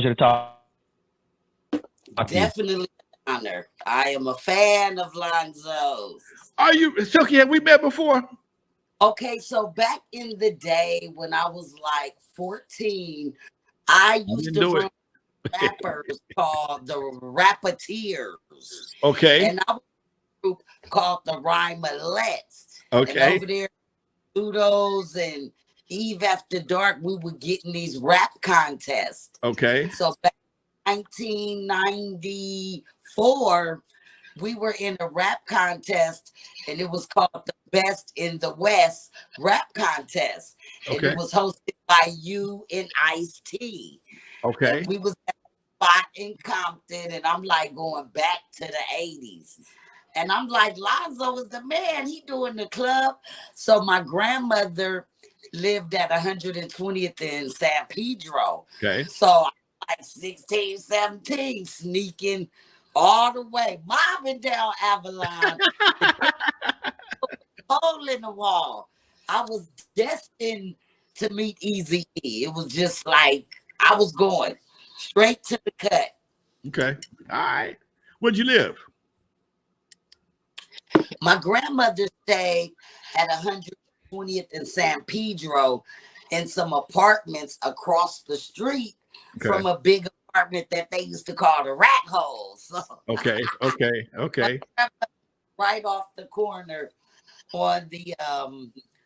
to talk to you. Definitely an honor. I am a fan of Lonzo's. Are you, Sylk? Have we met before? Okay, so back in the day when I was like 14, I I used didn't to do it. run rappers called the Rappeteers. Okay. And I was in a group called the Rhymelettes. And Okay. over there, Ludos and Eve After Dark, we were getting these rap contests. Okay. So back in 1994, we were in a rap contest, and it was called the Best in the West rap contest. And Okay. it was hosted by you and Ice-T. Okay. And we was at a spot in Compton, and I'm like going back to the 80s. And I'm like, Lonzo is the man. He doing the club. So my grandmother lived at 120th in San Pedro. Okay. So I'm like 16, 17, sneaking all the way, mobbing down Avalon, hole in the wall. I was destined to meet Eazy E. It was just like I was going straight to the cut. Okay. All right. Where'd you live? My grandmother stayed at 120th in San Pedro in some apartments across the street from a big apartment that they used to call the rat hole. So Okay. Okay. Okay. right off the corner on the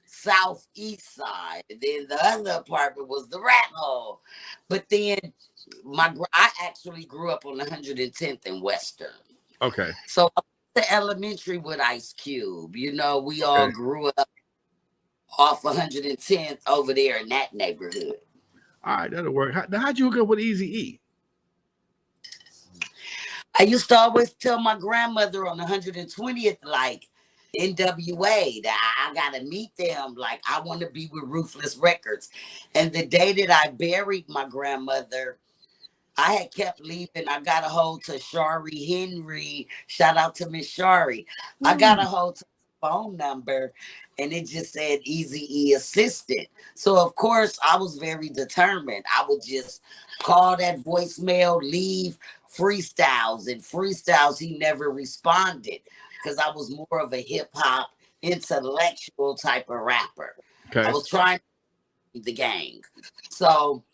southeast side. And then the other apartment was the rat hole. But then I actually grew up on 110th and Western. Okay. So I went to elementary with Ice Cube. You know, we all grew up off 110th over there in that neighborhood. All right, that'll work. How'd you hook up with Eazy E? I used to always tell my grandmother on 120th, like, N.W.A, that I gotta meet them. Like, I want to be with Ruthless Records. And the day that I buried my grandmother, I had kept leaving. I got a hold to Shari Henry. Shout out to Miss Shari. I got a hold to the phone number, and it just said Eazy E assistant. So of course I was very determined. I would just call that voicemail, leave freestyles, and freestyles he never responded because I was more of a hip hop intellectual type of rapper. I was trying to be the gang. So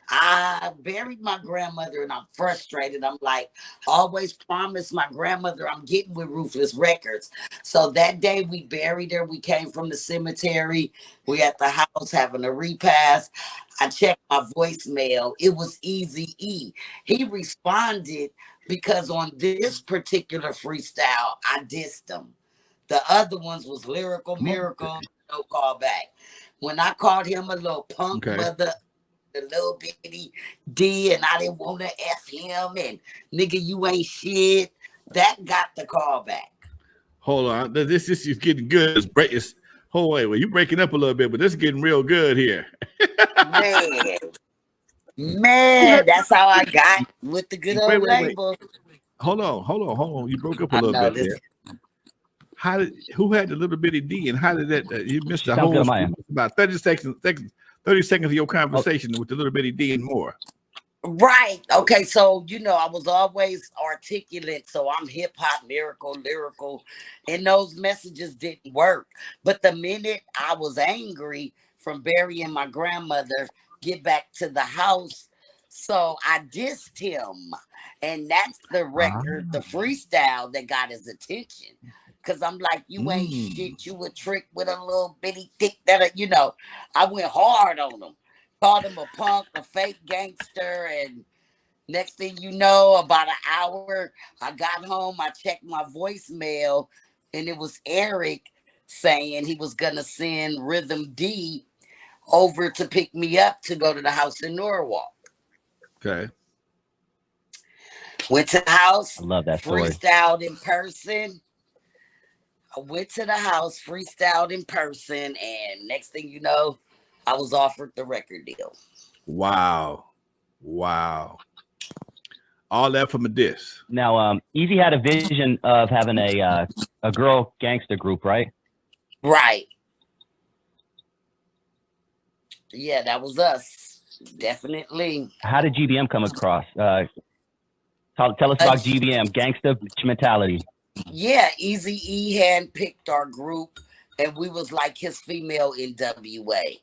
I buried my grandmother and I'm frustrated. I'm like, always promised my grandmother I'm getting with Ruthless Records. So that day we buried her. We came from the cemetery. We at the house having a repast. I checked my voicemail. It was Eazy E. He responded because on this particular freestyle, I dissed him. The other ones was Lyrical Miracle, no callback. When I called him a little punk mother, a little bitty D, and I didn't want to F him, and nigga, you ain't shit. That got the call back. Hold on. This is getting good. Hold on, well, you breaking up a little bit, but this is getting real good here. Man, that's how I got with the good old label. Hold on. You broke up a little bit there. Who had the little bitty D, and how did that? You missed the whole about 30 seconds of your conversation with the little bitty D and more. Right. Okay. So, you know, I was always articulate. So I'm hip hop, lyrical, and those messages didn't work. But the minute I was angry from burying my grandmother, get back to the house. So I dissed him. And that's the record, the freestyle that got his attention. Cause I'm like, you ain't shit. You a trick with a little bitty dick that, you know, I went hard on him. Called him a punk, a fake gangster. And next thing you know, about an hour, I got home. I checked my voicemail and it was Eric saying he was going to send Rhythm D over to pick me up to go to the house in Norwalk. Okay. Went to the house. I love that story. Freestyled in person. I went to the house, freestyled in person, and next thing you know, I was offered the record deal. Wow. All that from a diss. Now, Eazy had a vision of having a girl gangster group, right? Right. Yeah, that was us. definitely. How did GBM come across? Tell us about GBM, Gangsta Mentality. Yeah, Eazy E handpicked our group, and we was like his female N.W.A.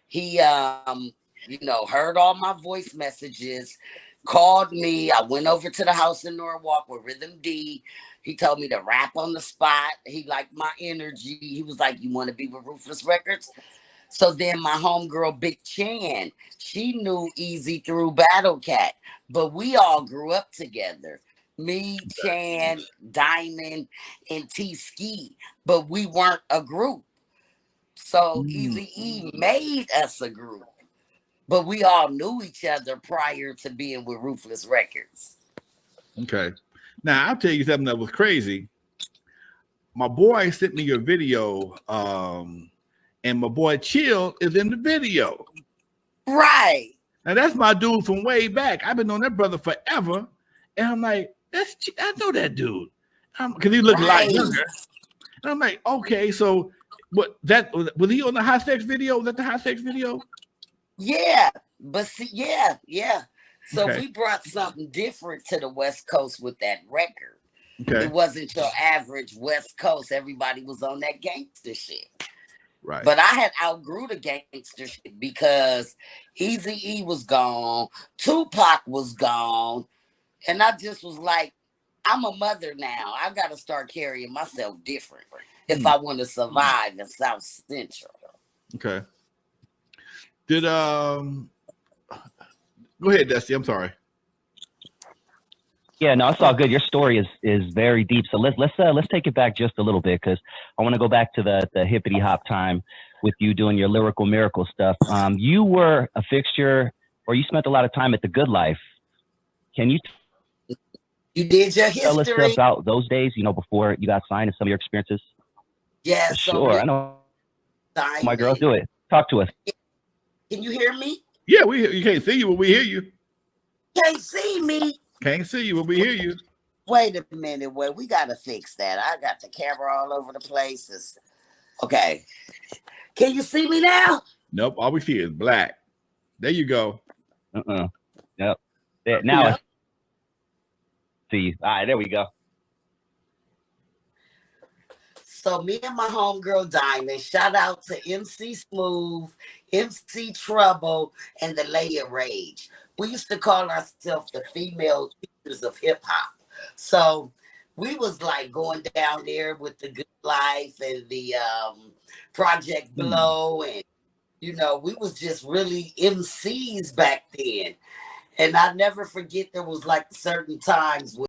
He, heard all my voice messages, called me. I went over to the house in Norwalk with Rhythm D. He told me to rap on the spot. He liked my energy. He was like, "You want to be with Ruthless Records?" So then my homegirl, Big Chan, she knew Eazy through Battle Cat, but we all grew up together. Me, Chan, Diamond, and T Ski, but we weren't a group. So Eazy E made us a group, but we all knew each other prior to being with Ruthless Records. Okay. Now I'll tell you something that was crazy. My boy sent me your video, and my boy Chill is in the video. Right. Now that's my dude from way back. I've been on that brother forever, and I'm like, I know that dude, because he looked a lot younger. And I'm like, okay, so what? That was he on the High Sex video? Was that the High Sex video? Yeah, but see, yeah. So we brought something different to the West Coast with that record. Okay. It wasn't your average West Coast. Everybody was on that gangster shit. Right. But I had outgrew the gangster shit because Eazy E was gone, Tupac was gone, and I just was like, I'm a mother now. I got to start carrying myself different if I want to survive in South Central. Okay. Did go ahead, Dusty. I'm sorry. Yeah, no, it's all good. Your story is very deep. So let's take it back just a little bit, because I want to go back to the hippity hop time with you doing your lyrical miracle stuff. You were a fixture, or you spent a lot of time at The Good Life. Can you did your history. Tell us about those days, before you got signed, and some of your experiences? Yeah, sure. I know. My girl, do it. Talk to us. Can you hear me? Yeah, you can't see you, but we hear you. Can't see me. Can't see you, but we hear you. Wait a minute, we gotta fix that. I got the camera all over the places. Okay. Can you see me now? Nope. All we see is black. There you go. Yep. Now I see. All right, there we go. So me and my homegirl Diamond, shout out to MC Smooth, MC Trouble, and the Layer Rage. We used to call ourselves the female teachers of hip hop. So we was like going down there with the Good Life and the Project Blow, and we was just really MCs back then. And I never forget there was like certain times